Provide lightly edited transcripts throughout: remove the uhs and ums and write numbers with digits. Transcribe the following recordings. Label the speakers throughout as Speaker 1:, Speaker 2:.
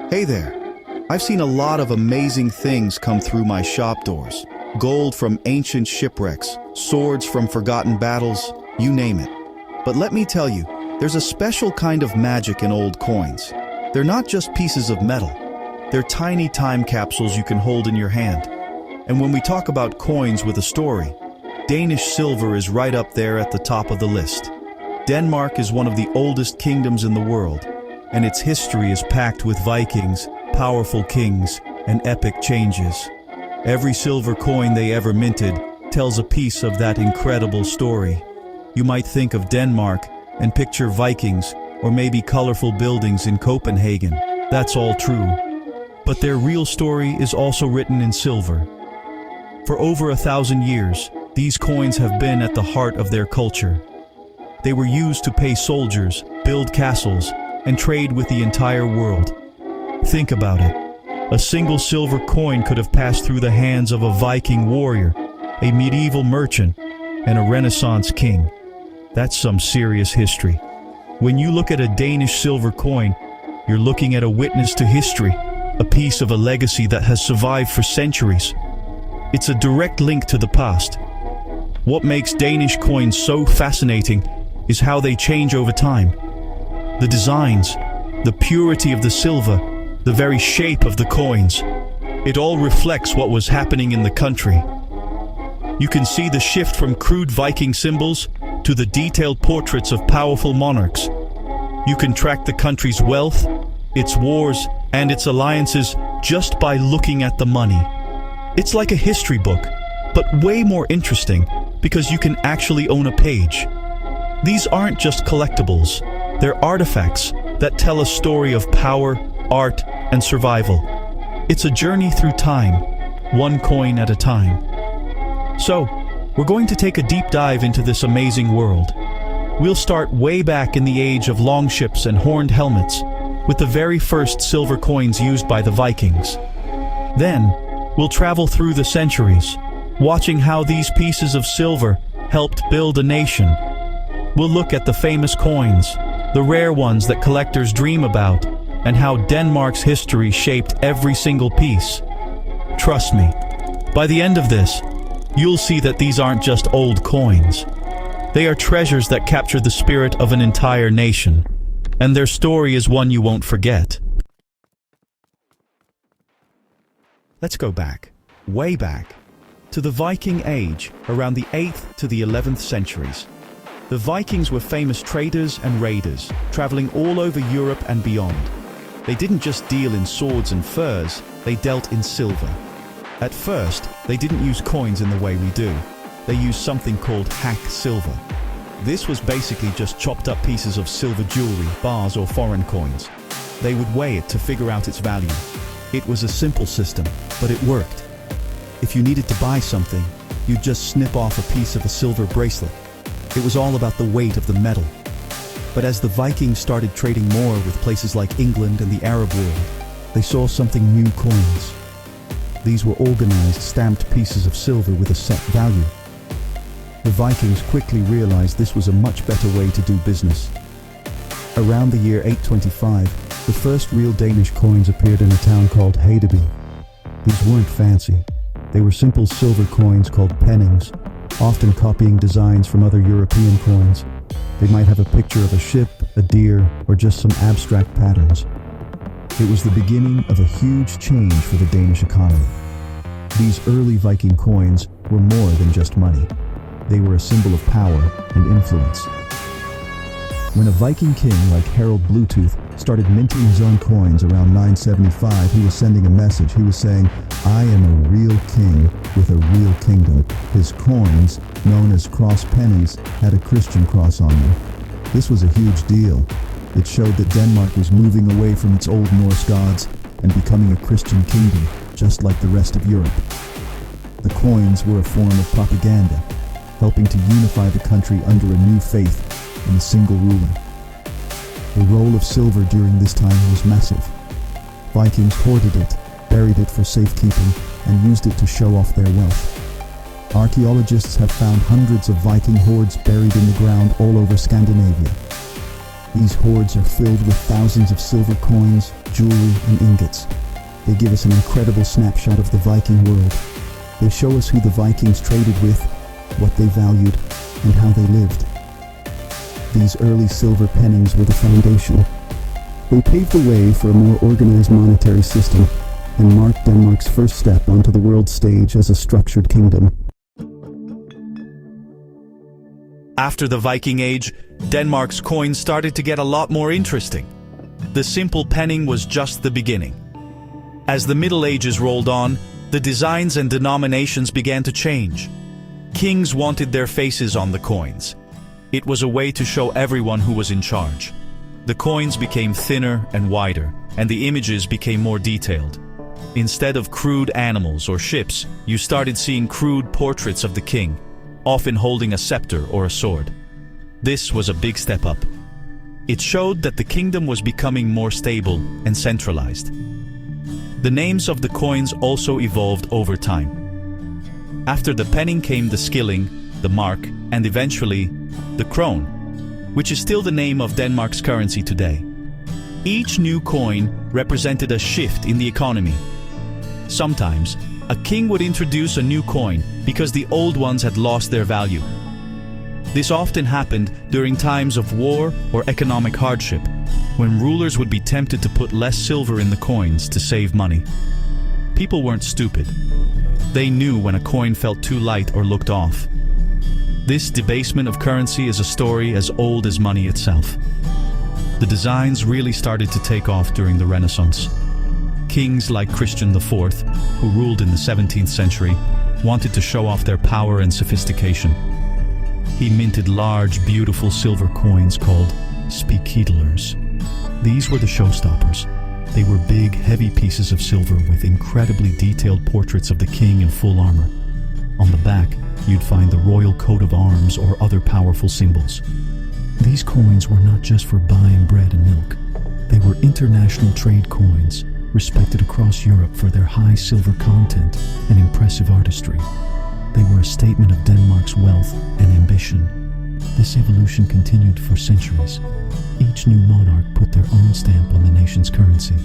Speaker 1: Hey there. I've seen a lot of amazing things come through my shop doors. Gold from ancient shipwrecks, swords from forgotten battles, you name it. But let me tell you, there's a special kind of magic in old coins. They're not just pieces of metal. They're tiny time capsules you can hold in your hand. And when we talk about coins with a story, Danish silver is right up there at the top of the list. Denmark is one of the oldest kingdoms in the world, and its history is packed with Vikings, powerful kings, and epic changes. Every silver coin they ever minted tells a piece of that incredible story. You might think of Denmark and picture Vikings or maybe colorful buildings in Copenhagen. That's all true. But their real story is also written in silver. For over 1,000 years, these coins have been at the heart of their culture. They were used to pay soldiers, build castles, and trade with the entire world. Think about it. A single silver coin could have passed through the hands of a Viking warrior, a medieval merchant, and a Renaissance king. That's some serious history. When you look at a Danish silver coin, you're looking at a witness to history, a piece of a legacy that has survived for centuries. It's a direct link to the past. What makes Danish coins so fascinating is how they change over time. The designs, the purity of the silver, the very shape of the coins. It all reflects what was happening in the country. You can see the shift from crude Viking symbols to the detailed portraits of powerful monarchs. You can track the country's wealth, its wars, and its alliances just by looking at the money. It's like a history book, but way more interesting because you can actually own a page. These aren't just collectibles, they're artifacts that tell a story of power, art, and survival. It's a journey through time, one coin at a time. So, we're going to take a deep dive into this amazing world. We'll start way back in the age of longships and horned helmets, with the very first silver coins used by the Vikings. Then, we'll travel through the centuries, watching how these pieces of silver helped build a nation. We'll look at the famous coins, the rare ones that collectors dream about, and how Denmark's history shaped every single piece. Trust me, by the end of this, you'll see that these aren't just old coins. They are treasures that capture the spirit of an entire nation, and their story is one you won't forget. Let's go back, way back, to the Viking Age, around the 8th to the 11th centuries. The Vikings were famous traders and raiders, traveling all over Europe and beyond. They didn't just deal in swords and furs, they dealt in silver. At first, they didn't use coins in the way we do. They used something called hack silver. This was basically just chopped up pieces of silver jewelry, bars or foreign coins. They would weigh it to figure out its value. It was a simple system, but it worked. If you needed to buy something, you'd just snip off a piece of a silver bracelet. It was all about the weight of the metal. But as the Vikings started trading more with places like England and the Arab world, they saw something new: coins. These were organized, stamped pieces of silver with a set value. The Vikings quickly realized this was a much better way to do business. Around the year 825, the first real Danish coins appeared in a town called Hedeby. These weren't fancy. They were simple silver coins called pennings, often copying designs from other European coins. They might have a picture of a ship, a deer, or just some abstract patterns. It was the beginning of a huge change for the Danish economy. These early Viking coins were more than just money. They were a symbol of power and influence. When a Viking king like Harald Bluetooth started minting his own coins around 975, he was sending a message. He was saying, "I am a real king with a real kingdom." His coins, known as cross pennies, had a Christian cross on them. This was a huge deal. It showed that Denmark was moving away from its old Norse gods and becoming a Christian kingdom, just like the rest of Europe. The coins were a form of propaganda, helping to unify the country under a new faith and a single ruler. The role of silver during this time was massive. Vikings hoarded it, buried it for safekeeping, and used it to show off their wealth. Archaeologists have found hundreds of Viking hoards buried in the ground all over Scandinavia.
Speaker 2: These hoards are filled with thousands of silver coins, jewelry, and ingots. They give us an incredible snapshot of the Viking world. They show us who the Vikings traded with, what they valued, and how they lived. These early silver pennings were the foundation. They paved the way for a more organized monetary system and marked Denmark's first step onto the world stage as a structured kingdom.
Speaker 1: After the Viking Age, Denmark's coins started to get a lot more interesting. The simple penning was just the beginning. As the Middle Ages rolled on, the designs and denominations began to change. Kings wanted their faces on the coins. It was a way to show everyone who was in charge. The coins became thinner and wider, and the images became more detailed. Instead of crude animals or ships, you started seeing crude portraits of the king, often holding a scepter or a sword. This was a big step up. It showed that the kingdom was becoming more stable and centralized. The names of the coins also evolved over time. After the penning came the skilling, the mark, and eventually the krone, which is still the name of Denmark's currency today. Each new coin represented a shift in the economy. Sometimes, a king would introduce a new coin because the old ones had lost their value. This often happened during times of war or economic hardship, when rulers would be tempted to put less silver in the coins to save money. People weren't stupid. They knew when a coin felt too light or looked off. This debasement of currency is a story as old as money itself. The designs really started to take off during the Renaissance. Kings like Christian IV, who ruled in the 17th century, wanted to show off their power and sophistication. He minted large, beautiful silver coins called spekedelers. These were the showstoppers. They were big, heavy pieces of silver with incredibly detailed portraits of the king in full armor. On the back, you'd find the royal coat of arms or other powerful symbols. These coins were not just for buying bread and milk. They were international trade coins, respected across Europe for their high silver content and impressive artistry. They were a statement of Denmark's wealth and ambition. This evolution continued for centuries. Each new monarch put their own stamp on the nation's currency.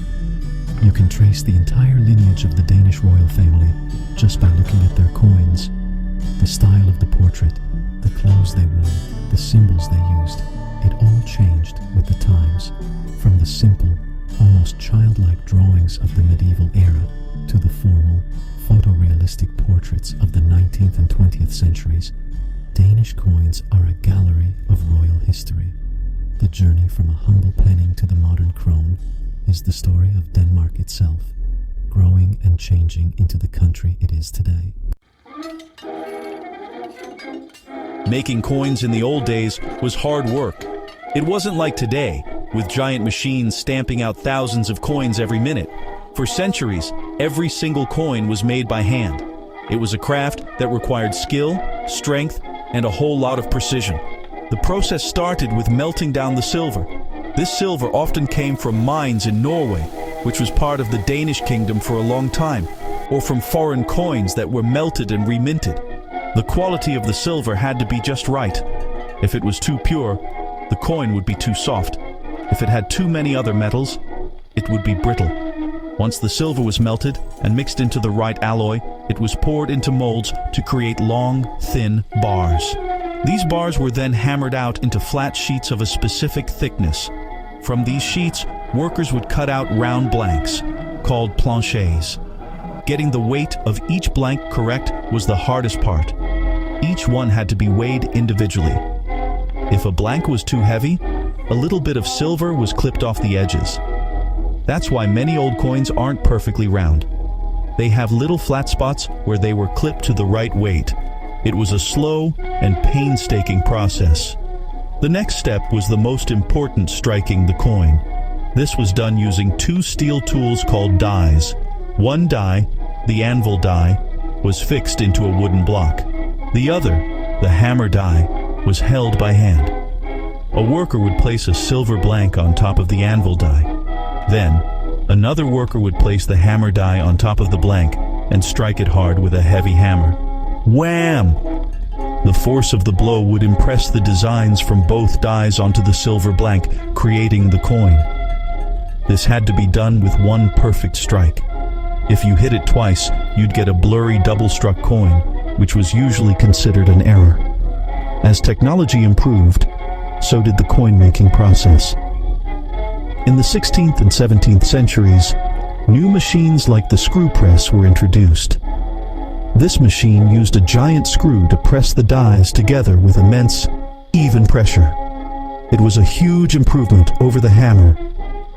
Speaker 1: You can trace the entire lineage of the Danish royal family just by looking at their coins. The style of the portrait, the clothes they wore, the symbols they used, it all changed with the times. From the simple, almost childlike drawings of the medieval era to the formal, photorealistic portraits of the 19th and 20th centuries, Danish coins are a gallery of royal history. The journey from a humble penning to the modern krone is the story of Denmark itself, growing and changing into the country it is today. Making coins in the old days was hard work. It wasn't like today, with giant machines stamping out thousands of coins every minute. For centuries, every single coin was made by hand. It was a craft that required skill, strength, and a whole lot of precision. The process started with melting down the silver. This silver often came from mines in Norway, which was part of the Danish kingdom for a long time, or from foreign coins that were melted and reminted. The quality of the silver had to be just right. If it was too pure, the coin would be too soft. If it had too many other metals, it would be brittle. Once the silver was melted and mixed into the right alloy, it was poured into molds to create long, thin bars. These bars were then hammered out into flat sheets of a specific thickness. From these sheets, workers would cut out round blanks, called planchets. Getting the weight of each blank correct was the hardest part. Each one had to be weighed individually. If a blank was too heavy, a little bit of silver was clipped off the edges. That's why many old coins aren't perfectly round. They have little flat spots where they were clipped to the right weight. It was a slow and painstaking process. The next step was the most important: striking the coin. This was done using two steel tools called dies. One die, the anvil die, was fixed into a wooden block. The other, the hammer die, was held by hand. A worker would place a silver blank on top of the anvil die. Then, another worker would place the hammer die on top of the blank and strike it hard with a heavy hammer. Wham! The force of the blow would impress the designs from both dies onto the silver blank, creating the coin. This had to be done with one perfect strike. If you hit it twice, you'd get a blurry double-struck coin, which was usually considered an error. As technology improved, so did the coin-making process. In the 16th and 17th centuries, new machines like the screw press were introduced. This machine used a giant screw to press the dies together with immense, even pressure. It was a huge improvement over the hammer.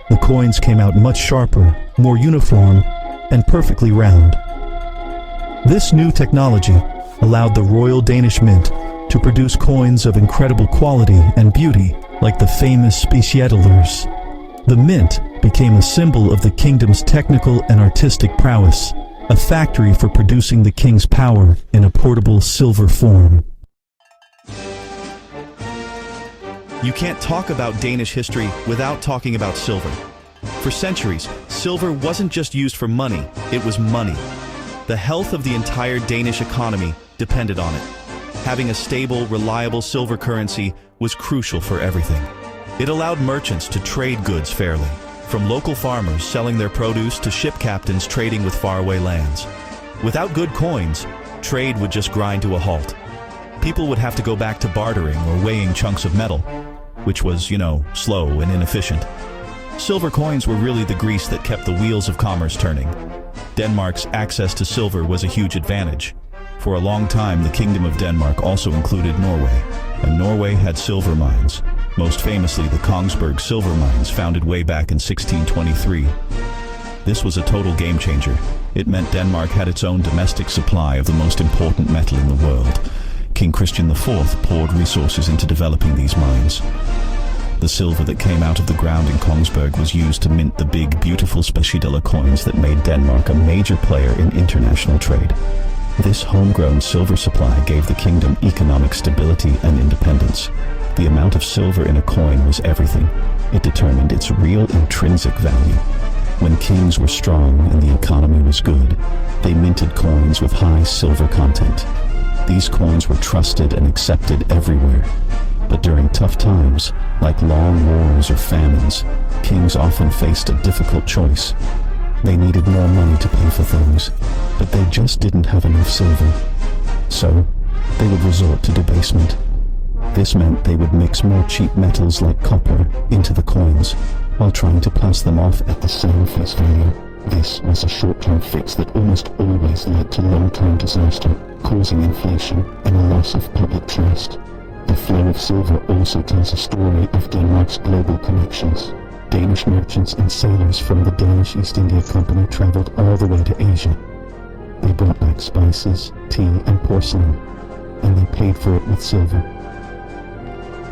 Speaker 1: The coins came out much sharper, more uniform, and perfectly round. This new technology allowed the Royal Danish Mint to produce coins of incredible quality and beauty, like the famous Speciedelers. The mint became a symbol of the kingdom's technical and artistic prowess, a factory for producing the king's power in a portable silver form. You can't talk about Danish history without talking about silver. For centuries, silver wasn't just used for money, it was money. The health of the entire Danish economy depended on it. Having a stable, reliable silver currency was crucial for everything. It allowed merchants to trade goods fairly, from local farmers selling their produce to ship captains trading with faraway lands. Without good coins, trade would just grind to a halt. People would have to go back to bartering or weighing chunks of metal, which was, slow and inefficient. Silver coins were really the grease that kept the wheels of commerce turning. Denmark's access to silver was a huge advantage. For a long time, the Kingdom of Denmark also included Norway, and Norway had silver mines. Most famously, the Kongsberg silver mines, founded way back in 1623. This was a total game changer. It meant Denmark had its own domestic supply of the most important metal in the world. King Christian IV poured resources into developing these mines. The silver that came out of the ground in Kongsberg was used to mint the big, beautiful Speciedeler coins that made Denmark a major player in international trade. This homegrown silver supply gave the kingdom economic stability and independence. The amount of silver in a coin was everything. It determined its real intrinsic value. When kings were strong and the economy was good, they minted coins with high silver content. These coins were trusted and accepted everywhere. But during tough times, like long wars or famines, kings often faced a difficult choice. They needed more money to pay for things, but they just didn't have enough silver. So, they would resort to debasement. This meant they would mix more cheap metals like copper into the coins, while trying to pass them off at the same face value. This was a short-term fix that almost always led to long-term disaster, causing inflation and a loss of public trust. The flow of silver also tells a story of Denmark's global connections. Danish merchants and sailors from the Danish East India Company traveled all the way to Asia. They brought back spices, tea, and porcelain, and they paid for it with silver.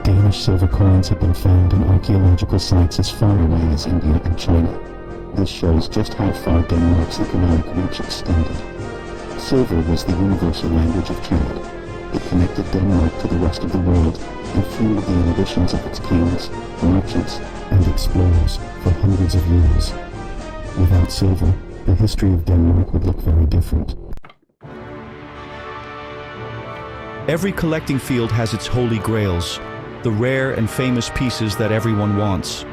Speaker 1: Danish silver coins have been found in archaeological sites as far away as India and China. This shows just how far Denmark's economic reach extended. Silver was the universal language of trade. It connected Denmark to the rest of the world and fueled the ambitions of its kings, merchants, and explorers for hundreds of years. Without silver, the history of Denmark would look very different. Every collecting field has its holy grails, the rare and famous pieces that everyone wants.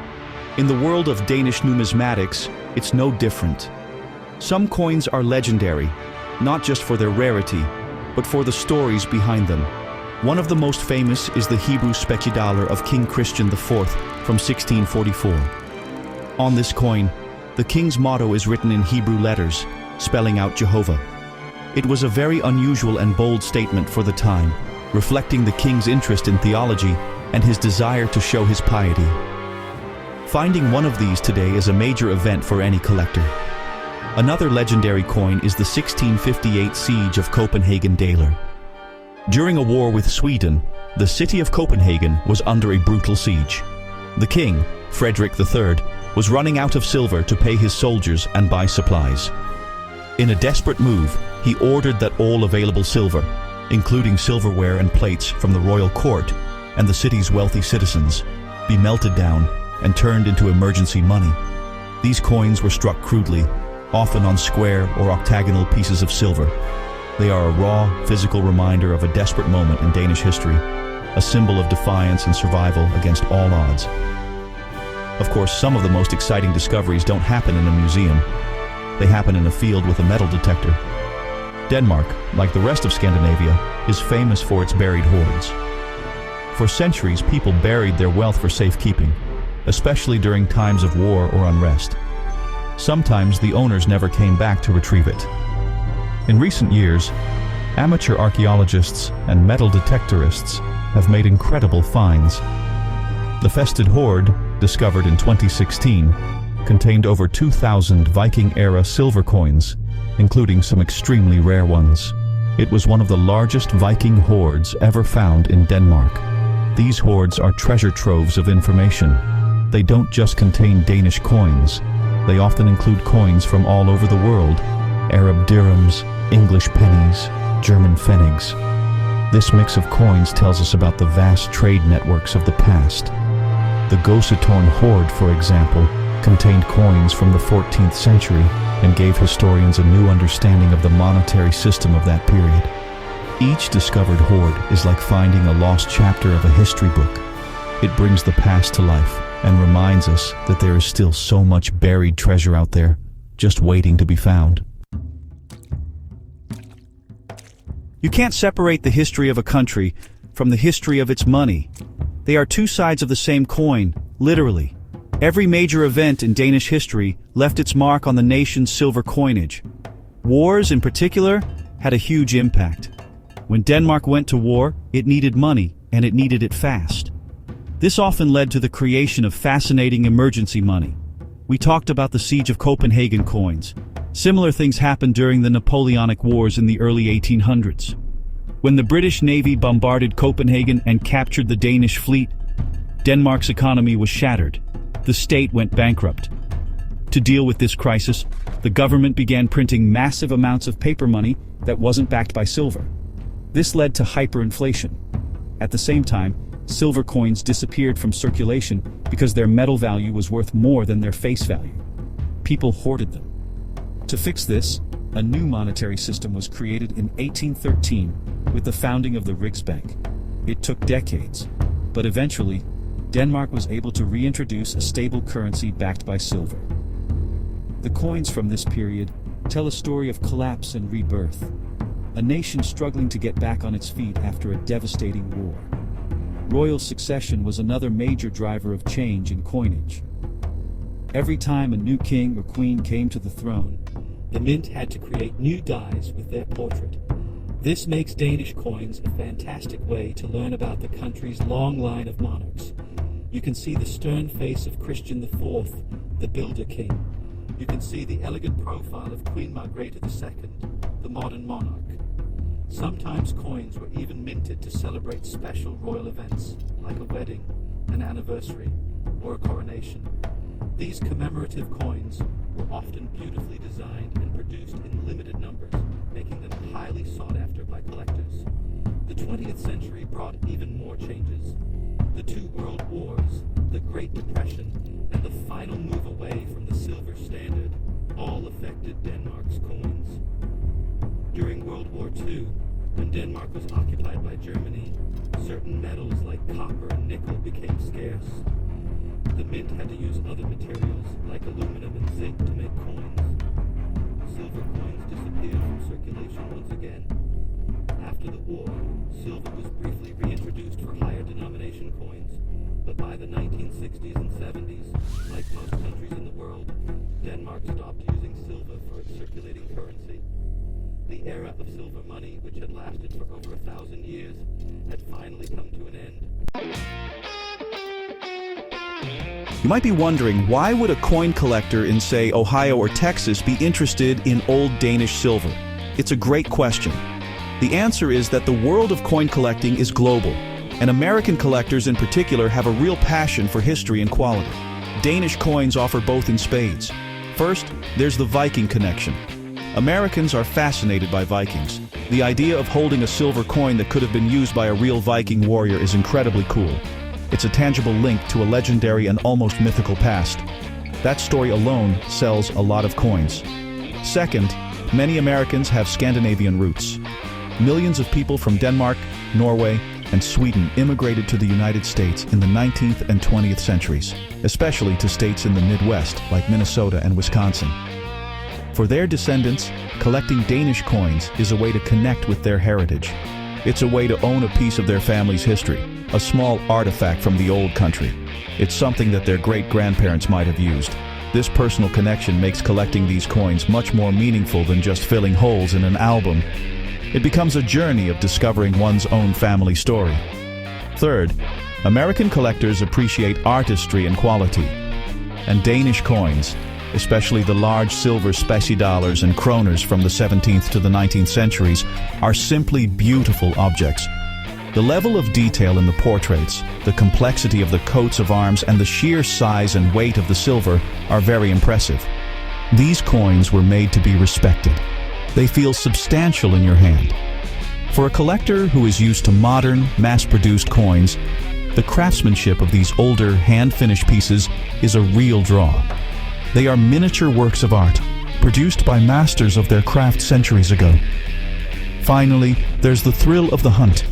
Speaker 1: In the world of Danish numismatics, it's no different. Some coins are legendary, not just for their rarity, but for the stories behind them. One of the most famous is the Hebrew Speciedaler of King Christian IV from 1644. On this coin, the king's motto is written in Hebrew letters, spelling out Jehovah. It was a very unusual and bold statement for the time, reflecting the king's interest in theology and his desire to show his piety. Finding one of these today is a major event for any collector. Another legendary coin is the 1658 Siege of Copenhagen Daler. During a war with Sweden, the city of Copenhagen was under a brutal siege. The king, Frederick III, was running out of silver to pay his soldiers and buy supplies. In a desperate move, he ordered that all available silver, including silverware and plates from the royal court and the city's wealthy citizens, be melted down and turned into emergency money. These coins were struck crudely, often on square or octagonal pieces of silver. They are a raw, physical reminder of a desperate moment in Danish history, a symbol of defiance and survival against all odds. Of course, some of the most exciting discoveries don't happen in a museum. They happen in a field with a metal detector. Denmark, like the rest of Scandinavia, is famous for its buried hoards. For centuries, people buried their wealth for safekeeping, especially during times of war or unrest. Sometimes the owners never came back to retrieve it. In recent years, amateur archaeologists and metal detectorists have made incredible finds. The Fested Hoard, discovered in 2016, contained over 2,000 Viking-era silver coins, including some extremely rare ones. It was one of the largest Viking hoards ever found in Denmark. These hoards are treasure troves of information. They don't just contain Danish coins. They often include coins from all over the world: Arab dirhams, English pennies, German pfennigs. This mix of coins tells us about the vast trade networks of the past. The Gåsetorn hoard, for example, contained coins from the 14th century and gave historians a new understanding of the monetary system of that period. Each discovered hoard is like finding a lost chapter of a history book. It brings the past to life and reminds us that there is still so much buried treasure out there, just waiting to be found.
Speaker 3: You can't separate the history of a country from the history of its money. They are two sides of the same coin, literally. Every major event in Danish history left its mark on the nation's silver coinage. Wars, in particular, had a huge impact. When Denmark went to war, it needed money, and it needed it fast. This often led to the creation of fascinating emergency money. We talked about the Siege of Copenhagen coins. Similar things happened during the Napoleonic Wars in the early 1800s. When the British Navy bombarded Copenhagen and captured the Danish fleet, Denmark's economy was shattered. The state went bankrupt. To deal with this crisis, the government began printing massive amounts of paper money that wasn't backed by silver. This led to hyperinflation. At the same time, silver coins disappeared from circulation because their metal value was worth more than their face value. People hoarded them. To fix this, a new monetary system was created in 1813 with the founding of the Riksbank. It took decades, but eventually, Denmark was able to reintroduce a stable currency backed by silver. The coins from this period tell a story of collapse and rebirth, a nation struggling to get back on its feet after a devastating war. Royal succession was another major driver of change in coinage. Every time a new king or queen came to the throne, the mint had to create new dies with their portrait. This makes Danish coins a fantastic way to learn about the country's long line of monarchs. You can see the stern face of Christian IV, the Builder King. You can see the elegant profile of Queen Margrethe II, the modern monarch. Sometimes coins were even minted to celebrate special royal events, like a wedding, an anniversary, or a coronation. These commemorative coins were often beautifully designed and produced in limited numbers, making them highly sought after by collectors. The 20th century brought even more changes. The two world wars, the Great Depression, and the final move away from the silver standard all affected Denmark's coins. During World War II, when Denmark was occupied by Germany, certain metals like copper and nickel became scarce. The mint had to use other materials like aluminum and zinc to make coins. Silver coins disappeared from circulation once again. After the war, silver was briefly reintroduced for higher denomination coins, but by the 1960s and 70s, like most countries in the world, Denmark stopped using silver for its circulating currency. The era of silver money, which had lasted for over 1,000 years, had finally come to an end. You might be wondering, why would a coin collector in, say, Ohio or Texas be interested in old Danish silver? It's a great question. The answer is that the world of coin collecting is global, and American collectors in particular have a real passion for history and quality. Danish coins offer both in spades. First, there's the Viking connection. Americans are fascinated by Vikings. The idea of holding a silver coin that could have been used by a real Viking warrior is incredibly cool. It's a tangible link to a legendary and almost mythical past. That story alone sells a lot of coins. Second, many Americans have Scandinavian roots. millions of people from Denmark, Norway, and Sweden immigrated to the United States in the 19th and 20th centuries, especially to states in the Midwest like Minnesota and Wisconsin. For their descendants, collecting Danish coins is a way to connect with their heritage. It's a way to own a piece of their family's history, a small artifact from the old country. It's something that their great-grandparents might have used. This personal connection makes collecting these coins much more meaningful than just filling holes in an album. It becomes a journey of discovering one's own family story. Third, American collectors appreciate artistry and quality. And Danish coins, especially the large silver specie-dollars and kroners from the 17th to the 19th centuries, are simply beautiful objects. The level of detail in the portraits, the complexity of the coats of arms, and the sheer size and weight of the silver are very impressive. These coins were made to be respected. They feel substantial in your hand. For a collector who is used to modern, mass-produced coins, the craftsmanship of these older, hand-finished pieces is a real draw. They are miniature works of art, produced by masters of their craft centuries ago. Finally, there's the thrill of the hunt.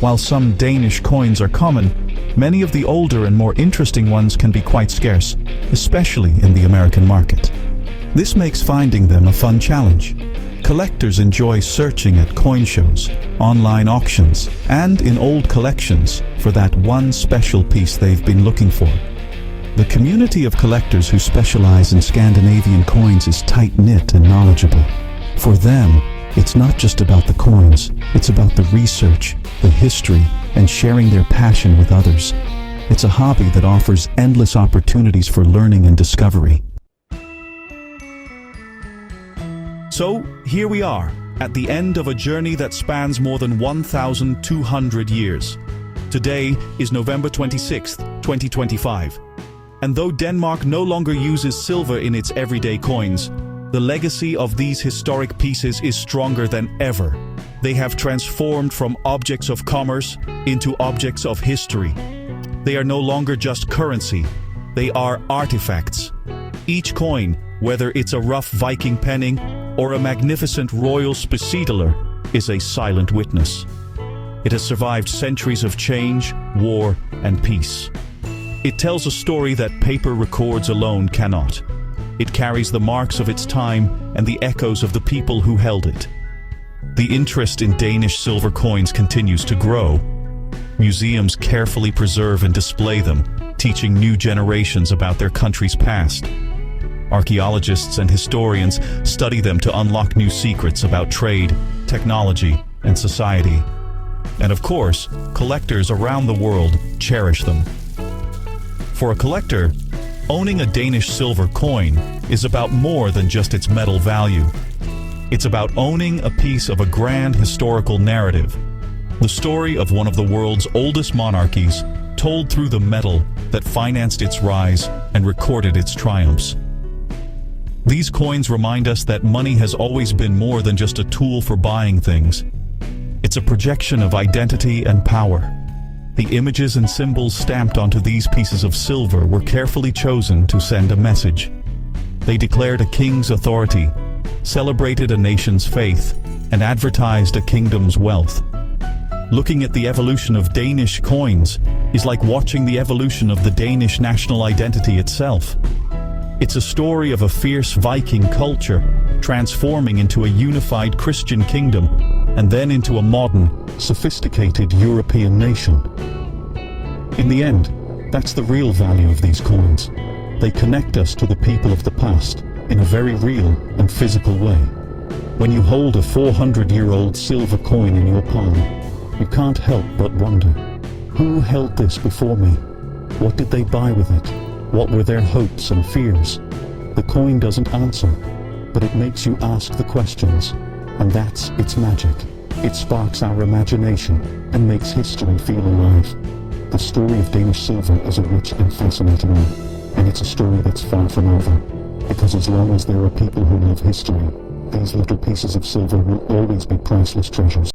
Speaker 3: While some Danish coins are common, many of the older and more interesting ones can be quite scarce, especially in the American market. This makes finding them a fun challenge. Collectors enjoy searching at coin shows, online auctions, and in old collections for that one special piece they've been looking for. The community of collectors who specialize in Scandinavian coins is tight-knit and knowledgeable. For them, it's not just about the coins, it's about the research, the history, and sharing their passion with others. It's a hobby that offers endless opportunities for learning and discovery. So, here we are, at the end of a journey that spans more than 1,200 years. Today is November 26th, 2025. And though Denmark no longer uses silver in its everyday coins, the legacy of these historic pieces is stronger than ever. They have transformed from objects of commerce into objects of history. They are no longer just currency, they are artifacts. Each coin, whether it's a rough Viking penning or a magnificent royal specie-dollar, is a silent witness. It has survived centuries of change, war, and peace. It tells a story that paper records alone cannot. It carries the marks of its time and the echoes of the people who held it. The interest in Danish silver coins continues to grow. Museums carefully preserve and display them, teaching new generations about their country's past. Archaeologists and historians study them to unlock new secrets about trade, technology, and society. And of course, collectors around the world cherish them. For a collector, owning a Danish silver coin is about more than just its metal value. It's about owning a piece of a grand historical narrative, the story of one of the world's oldest monarchies, told through the metal that financed its rise and recorded its triumphs. These coins remind us that money has always been more than just a tool for buying things. It's a projection of identity and power. The images and symbols stamped onto these pieces of silver were carefully chosen to send a message. They declared a king's authority, celebrated a nation's faith, and advertised a kingdom's wealth. Looking at the evolution of Danish coins is like watching the evolution of the Danish national identity itself. It's a story of a fierce Viking culture transforming into a unified Christian kingdom and then into a modern, sophisticated European nation. In the end, that's the real value of these coins. They connect us to the people of the past in a very real and physical way. When you hold a 400-year-old silver coin in your palm, you can't help but wonder, who held this before me? What did they buy with it? What were their hopes and fears? The coin doesn't answer, but it makes you ask the questions, and that's its magic. It sparks our imagination and makes history feel alive. The story of Danish silver is a rich and fascinating one, and it's a story that's far from over. Because as long as there are people who love history, these little pieces of silver will always be priceless treasures.